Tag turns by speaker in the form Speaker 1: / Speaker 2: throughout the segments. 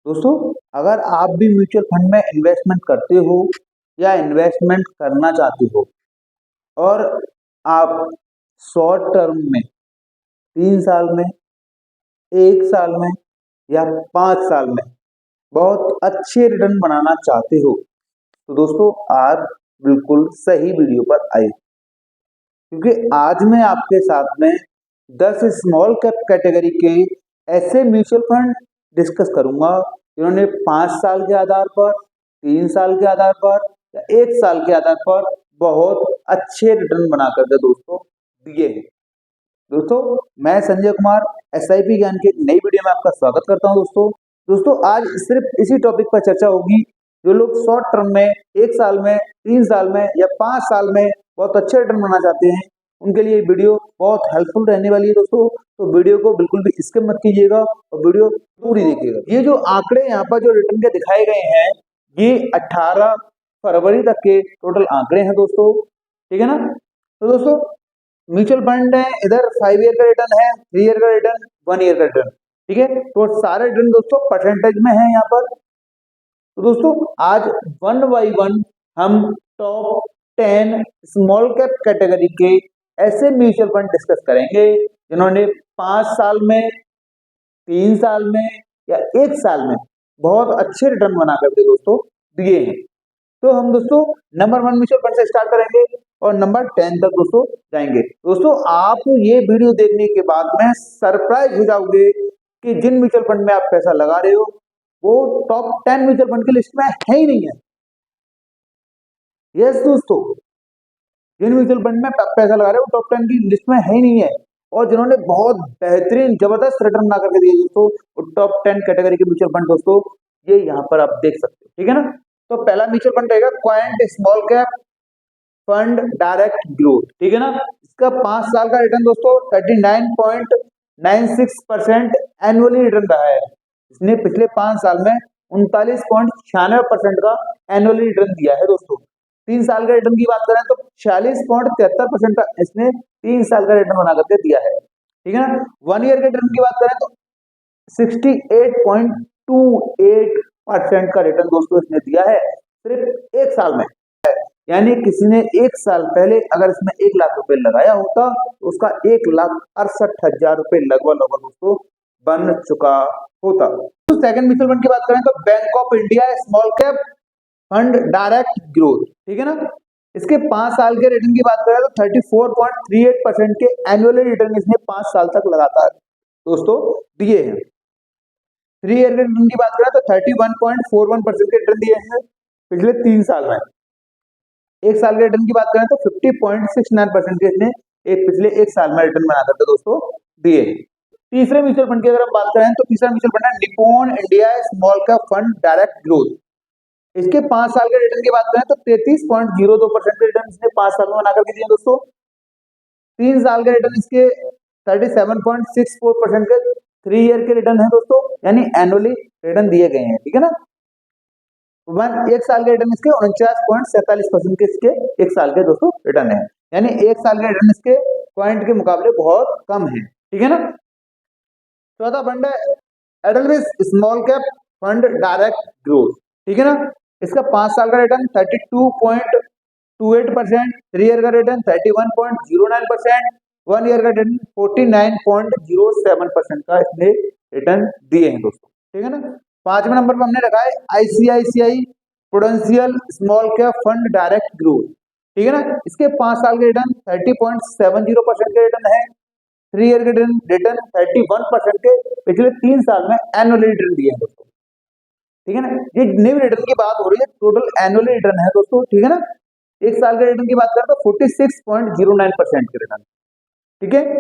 Speaker 1: दोस्तों, अगर आप भी म्यूचुअल फंड में इन्वेस्टमेंट करते हो या इन्वेस्टमेंट करना चाहते हो और आप शॉर्ट टर्म में 3 साल में, 1 साल में या 5 साल में बहुत अच्छे रिटर्न बनाना चाहते हो तो दोस्तों आज बिल्कुल सही वीडियो पर आए, क्योंकि आज मैं आपके साथ में 10 स्मॉल कैप कैटेगरी के ऐसे म्यूचुअल फंड डिस्कस करूंगा जिन्होंने 5 साल के आधार पर, 3 साल के आधार पर या 1 साल के आधार पर बहुत अच्छे रिटर्न बनाकर के दोस्तों दिए हैं। दोस्तों, मैं संजय कुमार SIP ज्ञान की नई वीडियो में आपका स्वागत करता हूं। दोस्तों आज सिर्फ इसी टॉपिक पर चर्चा होगी। जो लोग शॉर्ट टर्म में 1 साल में, 3 साल में या 5 साल में बहुत अच्छे रिटर्न बनाना चाहते हैं, उनके लिए वीडियो बहुत हेल्पफुल रहने वाली है दोस्तों। तो वीडियो को बिल्कुल भी स्किप मत कीजिएगा और वीडियो पूरी देखिएगा। ये जो आंकड़े यहाँ पर जो रिटर्न के दिखाए गए हैं, ये 18 फरवरी तक के टोटल आंकड़े हैं दोस्तों, ठीक है ना। तो दोस्तों म्यूचुअल फंड है, इधर 5 ईयर का रिटर्न है, 3 ईयर का रिटर्न, 1 ईयर का रिटर्न, ठीक है। तो सारे रिटर्न दोस्तों परसेंटेज में है यहाँ पर। तो दोस्तों आज 1 बाई 1 हम टॉप 10 स्मॉल कैप कैटेगरी के ऐसे म्यूचुअल फंड डिस्कस करेंगे जिन्होंने 5 साल में, 3 साल में या 1 साल में बहुत अच्छे रिटर्न बना करके दोस्तों दिए हैं। तो हम दोस्तों नंबर 1 म्यूचुअल फंड से स्टार्ट करेंगे और नंबर 10 तक दोस्तों जाएंगे। दोस्तों आप ये वीडियो देखने के बाद में सरप्राइज हो जाओगे कि जिन म्यूचुअल फंड में आप पैसा लगा रहे हो वो टॉप 10 म्यूचुअल फंड की लिस्ट में है ही नहीं है। यस दोस्तों, जिन म्यूचुअल फंड में पैसा लगा रहे हो टॉप 10 की लिस्ट में है ही नहीं है, और जिन्होंने बहुत बेहतरीन जबरदस्त रिटर्न बना करके दिए दोस्तों टॉप 10 कैटेगरी के म्यूचुअल फंड दोस्तों, ये यहाँ पर आप देख सकते हो, ठीक है ना। तो पहला म्यूचुअल फंड रहेगा quant small cap fund direct growth, ठीक है ना। इसका 5 साल का रिटर्न दोस्तों 39.96% एनुअली रिटर्न रहा है। इसने पिछले 5 साल में 39.96% का एनुअली रिटर्न दिया है दोस्तों। 3 साल का रिटर्न की बात करें तो 46.73% का इसने 3 साल का रिटर्न बना करके दिया है, ठीक है ना। 1 ईयर के रिटर्न की बात करें तो 68.28% का रिटर्न दोस्तों इसने दिया है सिर्फ 1 साल में। यानी किसी ने 1 साल पहले अगर इसमें 1 लाख रुपए लगाया होता तो उसका 1,68,000 रुपए लगभग दोस्तों बन चुका होता। तो सेकंड म्यूचुअल फंड की बात करें तो bank of India small cap fund direct growth, ठीक है ना। इसके 5 साल के रिटर्न की बात करें तो 34.38% के एनुअल रिटर्न इसने 5 साल तक लगातार दोस्तों दिए हैं। 3 ईयर के रिटर्न की बात करें तो 31.41% के रिटर्न दिए हैं पिछले 3 साल में। 1 साल के रिटर्न की बात करें तो 50.69% के इसने पिछले 1 साल में रिटर्न बना करके दोस्तों दिए। तीसरे म्यूचुअल फंड की अगर हम बात करें तो तीसरा म्यूचुअल फंड है Nippon India small cap fund direct growth. इसके 5 साल के रिटर्न की बात करें तो 33.02% के रिटर्न इसने 5 साल में बना करके दिए दोस्तों। 3 साल के रिटर्न इसके 37.64% के 3 ईयर के रिटर्न है दोस्तों, यानी एनुअली रिटर्न दिए गए हैं, ठीक है ना। 1 साल के रिटर्न इसके 49.47% के इसके 1 साल के दोस्तों रिटर्न है, यानी 1 साल के रिटर्न इसके पॉइंट के मुकाबले बहुत कम है, ठीक है ना। चौथा फंड है Edelweiss small cap fund direct growth, ठीक है ना। इसका 5 साल का रिटर्न 32.28%, 3 ईयर का रिटर्न 31.09%, 1 ईयर का रिटर्न 49.07% का इसने रिटर्न दिए हैं दोस्तों, ठीक है ना। 5वें नंबर पर हमने रखा है ICICI prudential small cap fund direct growth, ठीक है ना। इसके 5 साल के रिटर्न 30.70% के रिटर्न है। 3 ईयर के रिटर्न 31% के पिछले 3 साल में एनुअल रिटर्न दिए हैं दोस्तों, ठीक है ना। ये न्यू रिटर्न की बात हो रही है, टोटल एनुअल रिटर्न है दोस्तों, ठीक है ना। 1 साल के रिटर्न की बात करें तो 46.09% के रिटर्न, ठीक है।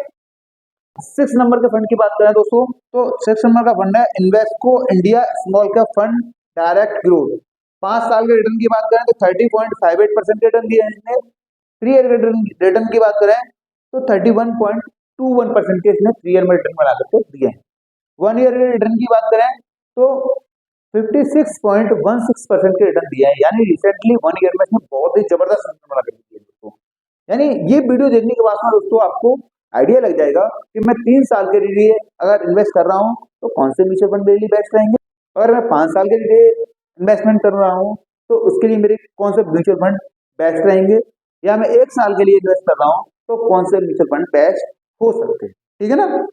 Speaker 1: 6 नंबर के फंड की बात करें दोस्तों तो 6 नंबर का फंड है Invesco India small cap fund direct growth. 5 साल के रिटर्न की बात करें तो 30.58% के रिटर्न दिए हैं इसने। 3 ईयर के रिटर्न की बात करें तो 31.21% के इसने 3 ईयर में रिटर्न बना करके दिए हैं। 1 ईयर के रिटर्न की बात करें तो 56.16% के रिटर्न दिया है, यानी रिसेंटली 1 ईयर में इसने बहुत ही जबरदस्त रिटर्न बना करके दिए दोस्तों। यानी ये वीडियो देखने के बाद में दोस्तों आपको आइडिया लग जाएगा कि मैं 3 साल के लिए अगर इन्वेस्ट कर रहा हूं तो कौन से म्यूचुअल फंड मेरे लिए बेस्ट रहेंगे। अगर मैं 5 साल के लिए इन्वेस्टमेंट कर रहा हूँ तो उसके लिए मेरे कौन से म्यूचुअल फंड बेस्ट रहेंगे, या मैं 1 साल के लिए इन्वेस्ट कर रहा हूँ तो कौन से म्यूचुअल फंड बेस्ट हो सकते हैं, ठीक है ना।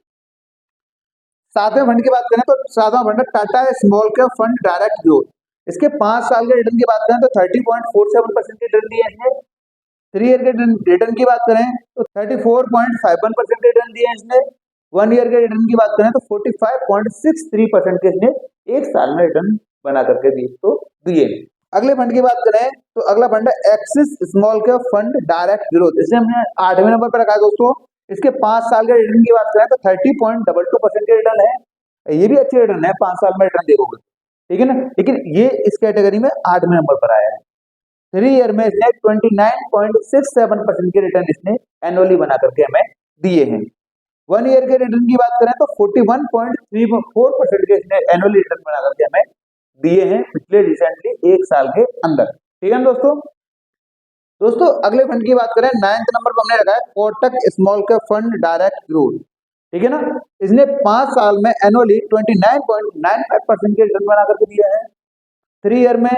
Speaker 1: सातवें फंड की बात करें तो सातवां फंड है Tata small cap fund direct growth. इसके 5 साल के रिटर्न की बात करें तो 30.47% के रिटर्न दिए हैं। 3 ईयर के रिटर्न की बात करें तो 34.51% के रिटर्न दिए हैं इसने। 1 ईयर के रिटर्न की बात करें तो 45.63% के इसने 1 साल में रिटर्न बना करके दिए। अगले फंड की बात करें तो अगला फंड है axis small cap fund direct growth. इसे हमने 8वें नंबर पर रखा है दोस्तों। इसके 5 साल के रिटर्न की बात करें तो 30.22% के रिटर्न है। ये भी अच्छे रिटर्न है, 5 साल में रिटर्न देखोगे, ठीक है ना। लेकिन ये इस कैटेगरी में 8वें नंबर पर आया है। 3 ईयर में इसने 29.67% के रिटर्न इसने एनुअली बना करके हमें दिए हैं। 1 ईयर के रिटर्न की बात करें तो 41.34% के इसने एनुअली रिटर्न बना करके हमें दिए हैं पिछले रिसेंटली 1 साल के अंदर, ठीक है ना दोस्तों अगले फंड की बात करें 9th नंबर पर हमने रखा है Kotak small cap fund direct growth, ठीक है ना। इसने 5 साल में एनुअली 29.95% के रिटर्न बना करके दिया है। 3 ईयर में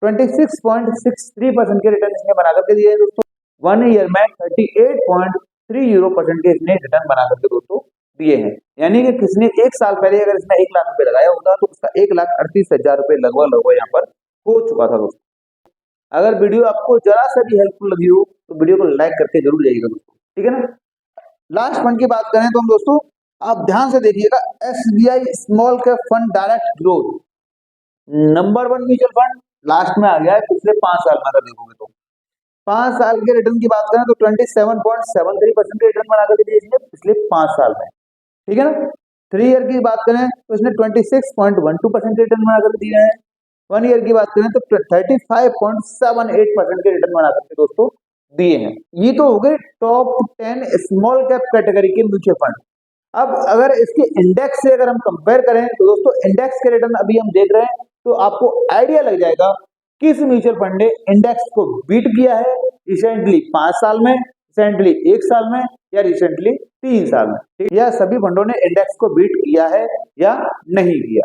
Speaker 1: 26.63% के रिटर्न इसने बना करके दिए है दोस्तों। 1 ईयर में 38.30% के इसने रिटर्न बना करके दोस्तों दिए हैं। यानी कि किसने 1 साल पहले अगर इसने 1 लाख रुपए लगाया होता तो उसका 1,38,000 रुपए लगभग यहाँ पर हो चुका था दोस्तों। अगर वीडियो आपको जरा सा भी हेल्पफुल लगी हो तो वीडियो को लाइक करके जरूर जाइएगा दोस्तों, ठीक है ना। लास्ट फंड की बात करें तो हम दोस्तों आप ध्यान से देखिएगा SBI small cap fund direct growth number 1 mutual fund last में आ गया है पिछले 5 साल में। अगर देखोगे तो 5 साल के रिटर्न की बात करें तो 27.73% के रिटर्न बना करके दिए इसने पिछले 5 साल में, ठीक है ना। 3 ईयर की बात करें तो इसने 26.12% के रिटर्न बना करके दिया है। 1 ईयर की बात करें तो 35.78% के रिटर्न बना करके दोस्तों दिए हैं। ये तो हो गए टॉप 10 स्मॉल कैप कैटेगरी के म्यूचुअल फंड। अब अगर इसके इंडेक्स से अगर हम कंपेयर करें तो दोस्तों इंडेक्स के रिटर्न अभी हम देख रहे हैं तो आपको आइडिया लग जाएगा किस म्यूचुअल फंड ने इंडेक्स को बीट किया है रिसेंटली 5 साल में, रिसेंटली 1 साल में, या रिसेंटली 3 साल में, या सभी फंडों ने इंडेक्स को बीट किया है या नहीं किया।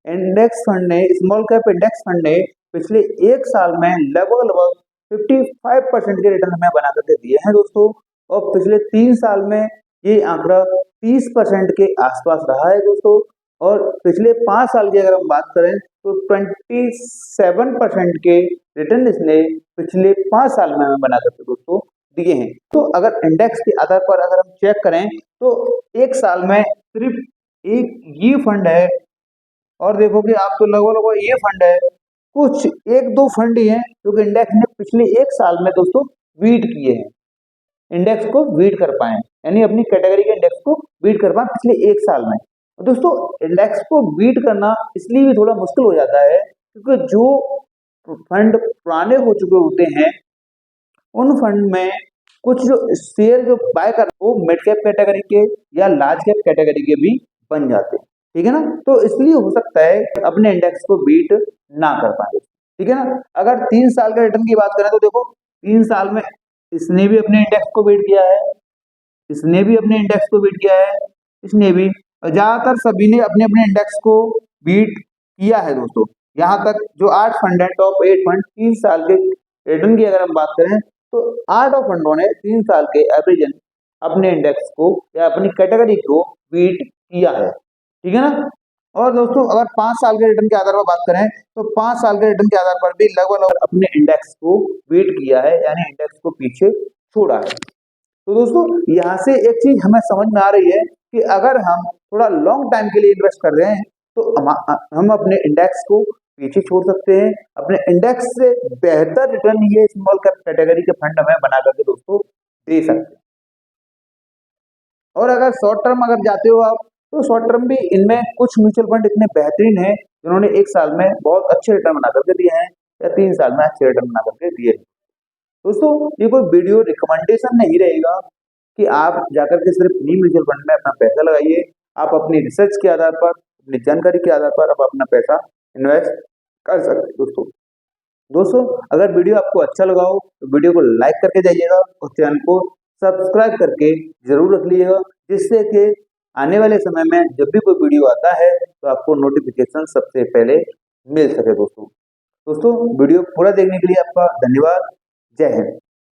Speaker 1: इंडेक्स फंड ने स्मॉल कैप इंडेक्स फंड ने पिछले 1 साल में लगभग 55% के रिटर्न हमें बना करके दिए हैं दोस्तों। और पिछले 3 साल में ये आंकड़ा 30% के आसपास रहा है दोस्तों। और पिछले 5 साल की अगर हम बात करें तो 27% के रिटर्न इसने पिछले 5 साल में हमें बना करके दोस्तों दिए हैं। तो अगर इंडेक्स के आधार पर अगर हम चेक करें तो 1 साल में सिर्फ एक ये फंड है, और देखोगे आप तो लगभग ये फंड है, कुछ 1-2 फंड ही हैं जो कि इंडेक्स ने पिछले 1 साल में दोस्तों बीट किए हैं, इंडेक्स को बीट कर पाए, यानी अपनी कैटेगरी के इंडेक्स को बीट कर पाए पिछले 1 साल में। दोस्तों इंडेक्स को बीट करना इसलिए भी थोड़ा मुश्किल हो जाता है क्योंकि जो फंड पुराने हो चुके होते हैं उन फंड में कुछ जो शेयर जो बाय कर वो मिड कैप कैटेगरी के या लार्ज कैप कैटेगरी के भी बन जाते हैं, ठीक है ना। तो इसलिए हो सकता है अपने इंडेक्स को बीट ना कर पाए, ठीक है ना। अगर 3 साल के रिटर्न की बात करें तो देखो 3 साल में इसने भी अपने इंडेक्स को बीट किया है, इसने भी अपने इंडेक्स को बीट किया है, इसने भी, ज्यादातर सभी ने अपने अपने इंडेक्स को बीट किया है दोस्तों। यहाँ तक जो 8 फंड है टॉप 8 फंड 3 साल के रिटर्न की अगर हम बात करें तो 8 फंडों ने 3 साल के एवरेज अपने इंडेक्स को या अपनी कैटेगरी को बीट किया है, ठीक है ना। और दोस्तों अगर 5 साल के रिटर्न के आधार पर बात करें तो 5 साल के रिटर्न के आधार पर भी लगभग अपने इंडेक्स को बीट किया है, यानी इंडेक्स को पीछे छोड़ा है। तो दोस्तों यहाँ से एक चीज हमें समझ में आ रही है कि अगर हम थोड़ा लॉन्ग टाइम के लिए इन्वेस्ट कर रहे हैं तो हम अपने इंडेक्स को पीछे छोड़ सकते हैं, अपने इंडेक्स से बेहतर रिटर्न ये स्मॉल कैप कैटेगरी के फंड हमें बना करके दोस्तों दे सकते हैं। और अगर शॉर्ट टर्म अगर जाते हो आप तो शॉर्ट टर्म भी इनमें कुछ म्यूचुअल फंड इतने बेहतरीन हैं जिन्होंने 1 साल में बहुत अच्छे रिटर्न बना करके दिए हैं या 3 साल में अच्छे रिटर्न बना करके दिए हैं। दोस्तों ये कोई वीडियो रिकमेंडेशन नहीं रहेगा कि आप जाकर के सिर्फ इन्हीं म्यूचुअल फंड में अपना पैसा लगाइए। आप अपनी रिसर्च के आधार पर, अपनी जानकारी के आधार पर आप अपना पैसा इन्वेस्ट कर सकते हैं दोस्तों अगर वीडियो आपको अच्छा लगा हो तो वीडियो को लाइक करके जाइएगा और चैनल को सब्सक्राइब करके जरूर रख लीजिएगा, जिससे कि आने वाले समय में जब भी कोई वीडियो आता है तो आपको नोटिफिकेशन सबसे पहले मिल सके। दोस्तों वीडियो पूरा देखने के लिए आपका धन्यवाद। जय हिंद।